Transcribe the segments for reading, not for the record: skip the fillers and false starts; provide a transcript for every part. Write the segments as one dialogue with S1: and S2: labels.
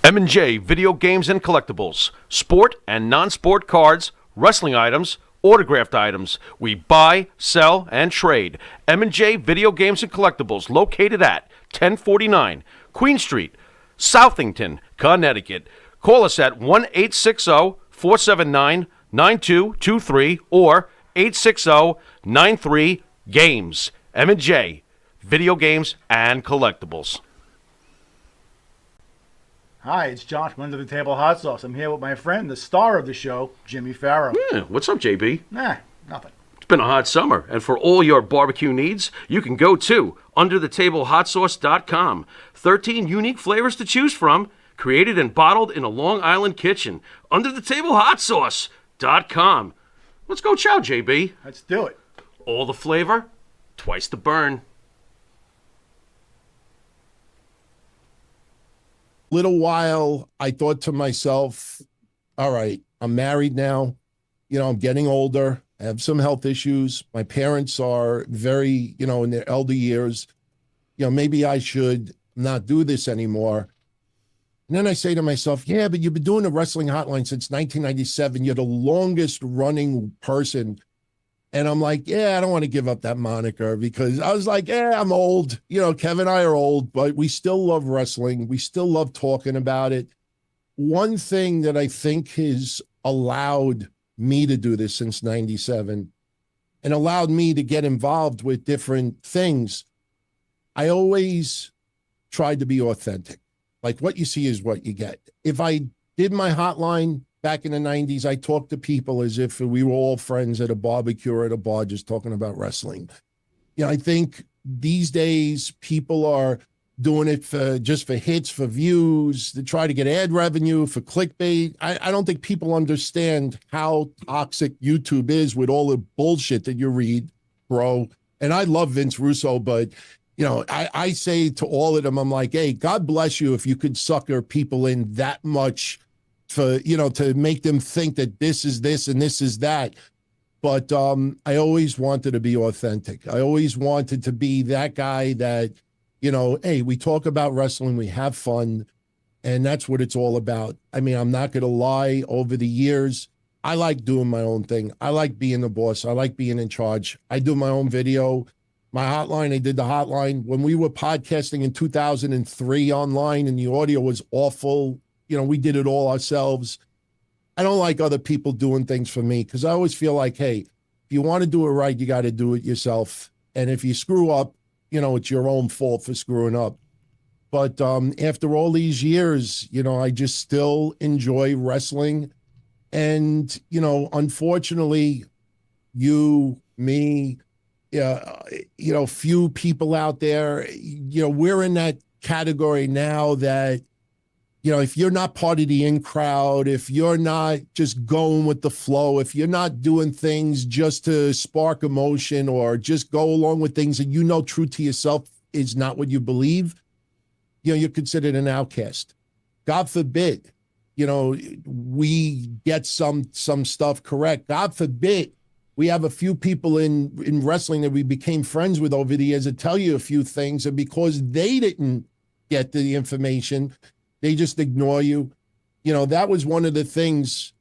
S1: M&J Video Games and Collectibles. Sport and non-sport cards, wrestling items, autographed items. We buy, sell, and trade. M&J Video Games and Collectibles, located at 1049 Queen Street, Southington, Connecticut. Call us at 1-860-479-9223 or 860-93-GAMES. M&J Video Games and Collectibles.
S2: Hi, it's John from Under the Table Hot Sauce. I'm here with my friend, the star of the show, Jimmy Farrow.
S1: Yeah, what's up, JB?
S2: Nah, nothing.
S1: It's been a hot summer, and for all your barbecue needs, you can go to underthetablehotsauce.com. 13 unique flavors to choose from, created and bottled in a Long Island kitchen. Underthetablehotsauce.com. Let's go chow, JB.
S2: Let's do it.
S1: All the flavor, twice the burn.
S3: Little while, I thought to myself, all right, I'm married now. You know, I'm getting older. I have some health issues. My parents are very, in their elder years. Maybe I should not do this anymore. And then I say to myself, yeah, but you've been doing the wrestling hotline since 1997. You're the longest running person. And I'm like, yeah, I don't want to give up that moniker because I was like, yeah, I'm old. Kevin and I are old, but we still love wrestling. We still love talking about it. One thing that I think has allowed me to do this since 97 and allowed me to get involved with different things, I always tried to be authentic. Like what you see is what you get. If I did my hotline back in the 90s, I talked to people as if we were all friends at a barbecue or at a bar just talking about wrestling. I think these days people are doing it just for hits, for views, to try to get ad revenue, for clickbait. I don't think people understand how toxic YouTube is with all the bullshit that you read, bro. And I love Vince Russo, but I say to all of them, I'm like, hey, God bless you if you could sucker people in that much for, to make them think that this is this and this is that. But I always wanted to be authentic. I always wanted to be that guy that, hey, we talk about wrestling, we have fun, and that's what it's all about. I mean, I'm not going to lie, over the years, I like doing my own thing. I like being the boss. I like being in charge. I do my own video. My hotline, I did the hotline. When we were podcasting in 2003 online and the audio was awful, we did it all ourselves. I don't like other people doing things for me because I always feel like, hey, if you want to do it right, you got to do it yourself. And if you screw up, it's your own fault for screwing up. But after all these years, I just still enjoy wrestling. And, unfortunately, you, me, few people out there, we're in that category now that, if you're not part of the in crowd, if you're not just going with the flow, if you're not doing things just to spark emotion or just go along with things that true to yourself is not what you believe, you're considered an outcast. God forbid, we get some stuff correct. God forbid we have a few people in wrestling that we became friends with over the years that tell you a few things, and because they didn't get the information, they just ignore you. That was one of the things,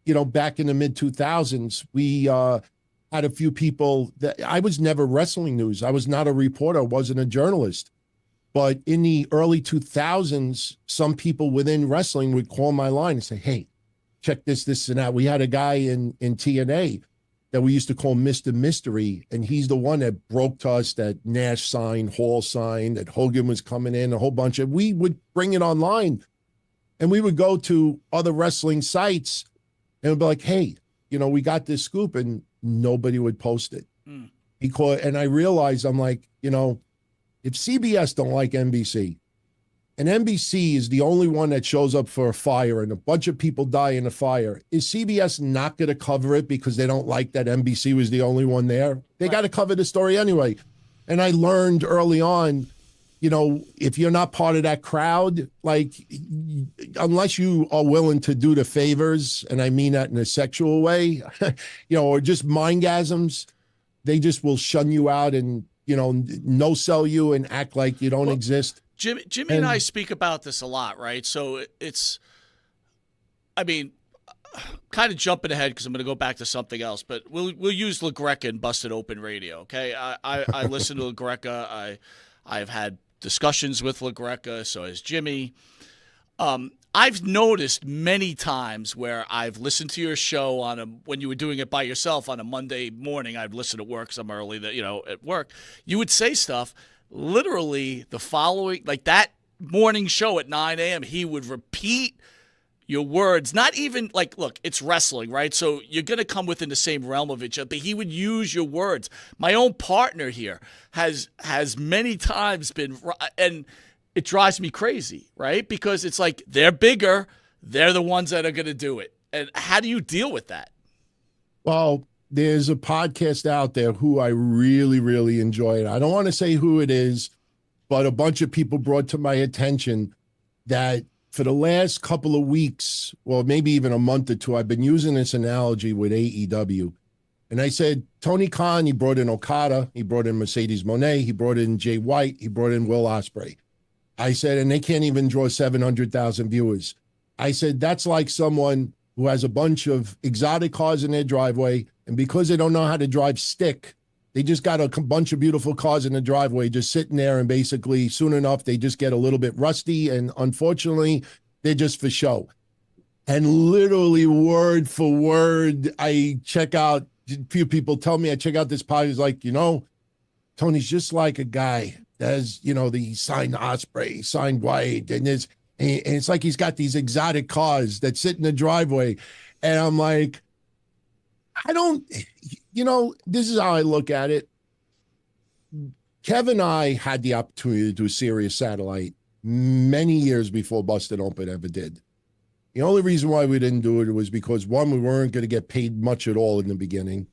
S3: back in the mid-2000s, we had a few people that I was never wrestling news. I was not a reporter. I wasn't a journalist. But in the early 2000s, some people within wrestling would call my line and say, hey, check this, and that. We had a guy in TNA that we used to call Mr. Mystery, and he's the one that broke to us that Nash signed, Hall signed, that Hogan was coming in, a whole bunch of, we would bring it online, and we would go to other wrestling sites, and we'd be like, hey, we got this scoop, and nobody would post it. And I realized, I'm like, if CBS don't like NBC, and NBC is the only one that shows up for a fire and a bunch of people die in a fire, is CBS not going to cover it because they don't like that NBC was the only one there? They got to cover the story anyway. And I learned early on, if you're not part of that crowd, like, unless you are willing to do the favors, and I mean that in a sexual way, or just mindgasms, they just will shun you out and, no sell you and act like you don't exist.
S4: Jimmy and I speak about this a lot, right? So it's, I mean, kind of jumping ahead because I'm going to go back to something else, but we'll use Lagreca and Busted Open Radio, okay? I listen to Lagreca. I've had discussions with Lagreca, so has Jimmy. I've noticed many times where I've listened to your show when you were doing it by yourself on a Monday morning. I'd listen at work because I'm early, at work. You would say stuff literally the following, like that morning show at 9 a.m. He would repeat your words, not even like, look, it's wrestling, right? So you're going to come within the same realm of each other, but he would use your words. My own partner here has many times been, and it drives me crazy, right? Because it's like they're bigger, they're the ones that are going to do it. And how do you deal with that?
S3: Well, there's a podcast out there who I really, really enjoy. I don't want to say who it is, but a bunch of people brought to my attention that for the last couple of weeks, well, maybe even a month or two, I've been using this analogy with AEW. And I said, Tony Khan, he brought in Okada, he brought in Mercedes Moné, he brought in Jay White, he brought in Will Ospreay. I said, and they can't even draw 700,000 viewers. I said, that's like someone who has a bunch of exotic cars in their driveway, and because they don't know how to drive stick, they just got a bunch of beautiful cars in the driveway just sitting there, and basically soon enough, they just get a little bit rusty, and unfortunately, they're just for show. And literally word for word, I check out, a few people tell me I check out this podcast, like, Tony's just like a guy that has, he signed Ospreay, signed White, and it's like he's got these exotic cars that sit in the driveway. And I'm like, this is how I look at it. Kev and I had the opportunity to do Sirius Satellite many years before Busted Open ever did. The only reason why we didn't do it was because, one, we weren't going to get paid much at all in the beginning.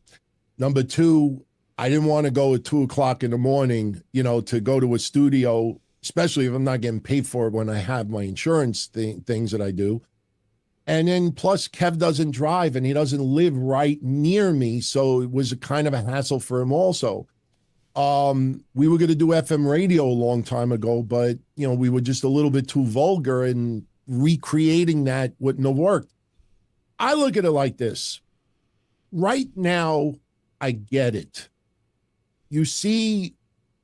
S3: Number two, I didn't want to go at 2:00 in the morning, to go to a studio, especially if I'm not getting paid for it when I have my insurance things that I do. And then plus Kev doesn't drive and he doesn't live right near me. So it was a kind of a hassle for him also. We were going to do FM radio a long time ago, but, we were just a little bit too vulgar, and recreating that wouldn't have worked. I look at it like this. Right now, I get it. You see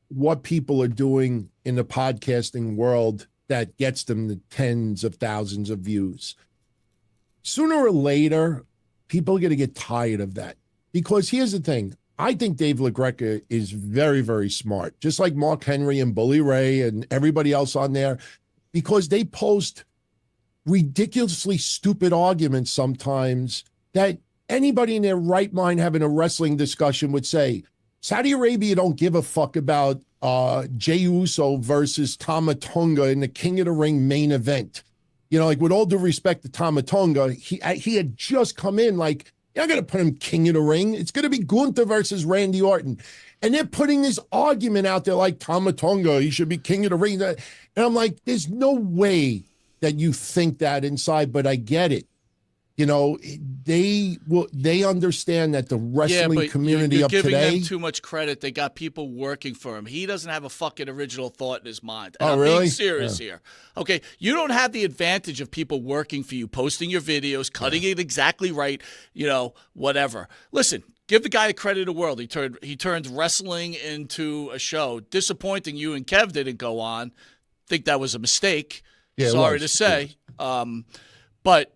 S3: what people are doing in the podcasting world that gets them the tens of thousands of views. Sooner or later, people are going to get tired of that. Because here's the thing. I think Dave Lagreca is very, very smart, just like Mark Henry and Bully Ray and everybody else on there, because they post ridiculously stupid arguments sometimes that anybody in their right mind having a wrestling discussion would say, Saudi Arabia don't give a fuck about Jey Uso versus Tama Tonga in the King of the Ring main event. Like, with all due respect to Tama Tonga, he had just come in like, you're not going to put him King of the Ring. It's going to be Gunther versus Randy Orton. And they're putting this argument out there like Tama Tonga, he should be King of the Ring. And I'm like, there's no way that you think that inside, but I get it. They understand that the wrestling community
S4: you're
S3: of
S4: giving
S3: today.
S4: them too much credit. They got people working for him. He doesn't have a fucking original thought in his mind. And I'm
S3: really?
S4: being serious here. Okay, you don't have the advantage of people working for you, posting your videos, cutting it exactly right, whatever. Listen, give the guy the credit of the world. He turned wrestling into a show. Disappointing you and Kev didn't go on. Think that was a mistake.
S3: Yeah,
S4: sorry to say. But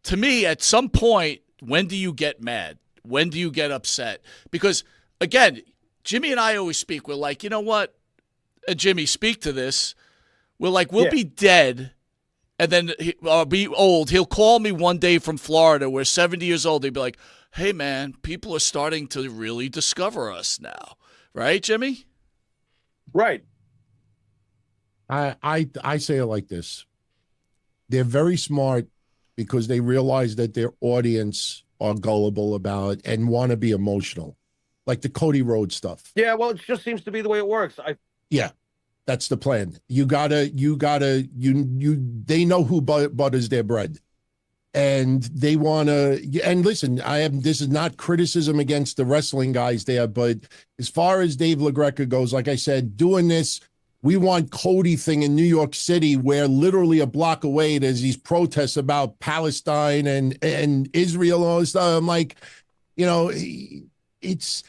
S4: to me, at some point, when do you get mad? When do you get upset? Because, again, Jimmy and I always speak. We're like, you know what? Jimmy, speak to this. We're like, we'll be dead, and then be old. He'll call me one day from Florida. We're 70 years old. He'd be like, hey, man, people are starting to really discover us now. Right, Jimmy?
S5: Right.
S3: I say it like this. They're very smart because they realize that their audience are gullible about and want to be emotional, like the Cody Rhodes stuff.
S5: Yeah, well, it just seems to be the way it works.
S3: Yeah, that's the plan. They know who butters their bread, and they want to. And listen, this is not criticism against the wrestling guys there, but as far as Dave Lagreca goes, like I said, doing this we want Cody thing in New York City, where literally a block away there's these protests about Palestine and Israel and all this stuff. I'm like, you know, it's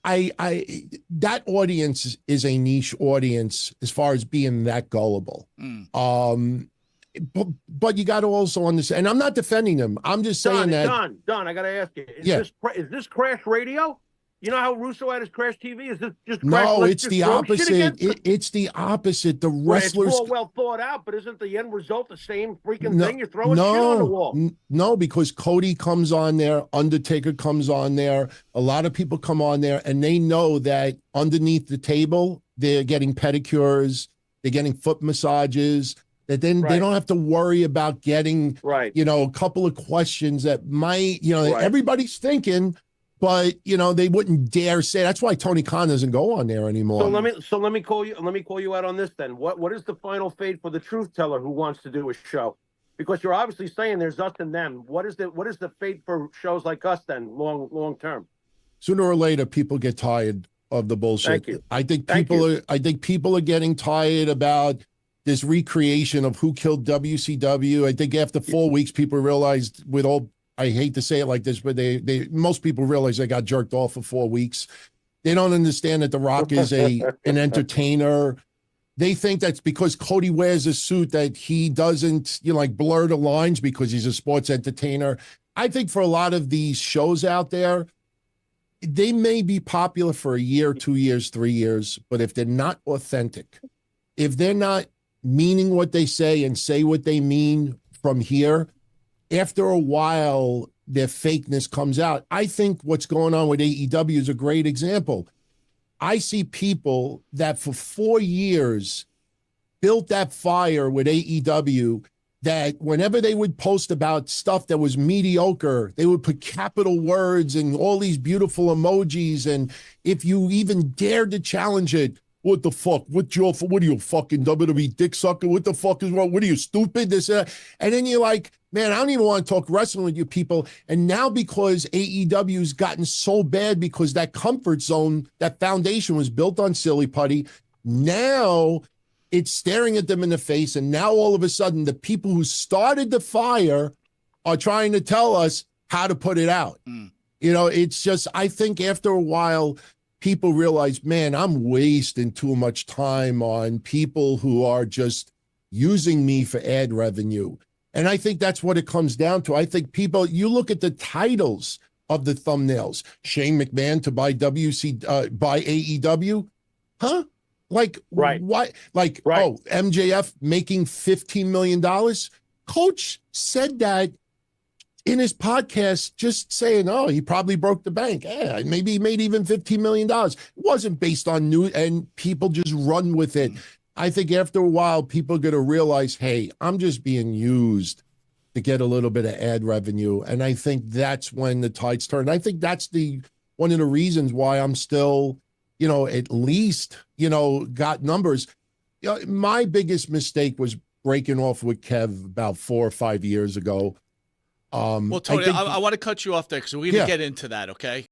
S3: that audience is a niche audience as far as being that gullible. But you got to also understand, and I'm not defending them. I'm just saying
S5: Don, I got to ask you,
S3: Yeah.
S5: is this Crash Radio? You know how Russo had his Crash TV? Is this just Crash?
S3: No,
S5: Let's
S3: it's
S5: just
S3: the
S5: throw shit
S3: opposite.
S5: against
S3: It's the opposite. The
S5: Well, it's
S3: wrestlers.
S5: more well thought out, but isn't the end result the same freaking thing? You're throwing shit on the wall.
S3: No, because Cody comes on there, Undertaker comes on there, a lot of people come on there, and they know that underneath the table, they're getting pedicures, they're getting foot massages, that then they don't have to worry about getting, you know, a couple of questions that might, you know, everybody's thinking, but you know, they wouldn't dare say. That's why Tony Khan doesn't go on there anymore.
S5: So let me call you out on this then. What is the final fate for the truth teller who wants to do a show? Because you're obviously saying there's us and them. What is the fate for shows like us then, long term?
S3: Sooner or later, people get tired of the bullshit.
S5: Thank you.
S3: I think people are getting tired about this recreation of who killed WCW. I think after 4 weeks, people realized, with all, I hate to say it like this, but most people realize they got jerked off for 4 weeks. They don't understand that The Rock is an entertainer. They think that's because Cody wears a suit that he doesn't, you know, like blur the lines because he's a sports entertainer. I think for a lot of these shows out there, they may be popular for a year, 2 years, 3 years, but if they're not authentic, if they're not meaning what they say and say what they mean from here, after a while, their fakeness comes out. I think what's going on with AEW is a great example. I see people that for 4 years built that fire with AEW, that whenever they would post about stuff that was mediocre, they would put capital words and all these beautiful emojis. And if you even dared to challenge it, what the fuck? What are you, fucking WWE dick sucker? What the fuck is wrong? What are you, stupid? This, and then you're like, man, I don't even want to talk wrestling with you people. And now because AEW's gotten so bad because that comfort zone, that foundation was built on silly putty, now it's staring at them in the face. And now all of a sudden, the people who started the fire are trying to tell us how to put it out. You know, it's just, I think after a while, people realize, man, I'm wasting too much time on people who are just using me for ad revenue. And I think that's what it comes down to. I think people, you look at the titles of the thumbnails, Shane McMahon to buy buy AEW, huh? Like, what? Like, oh, MJF making $15 million. Coach said that in his podcast, just saying, oh, he probably broke the bank. Yeah, maybe he made even $15 million. It wasn't based on news, and people just run with it. I think after a while, people are going to realize, hey, I'm just being used to get a little bit of ad revenue. And I think that's when the tides turn. I think that's one of the reasons why I'm still, you know, at least, you know, got numbers. You know, my biggest mistake was breaking off with Kev about 4 or 5 years ago.
S4: Well, Tony, I want to cut you off there because we're going to get into that, okay?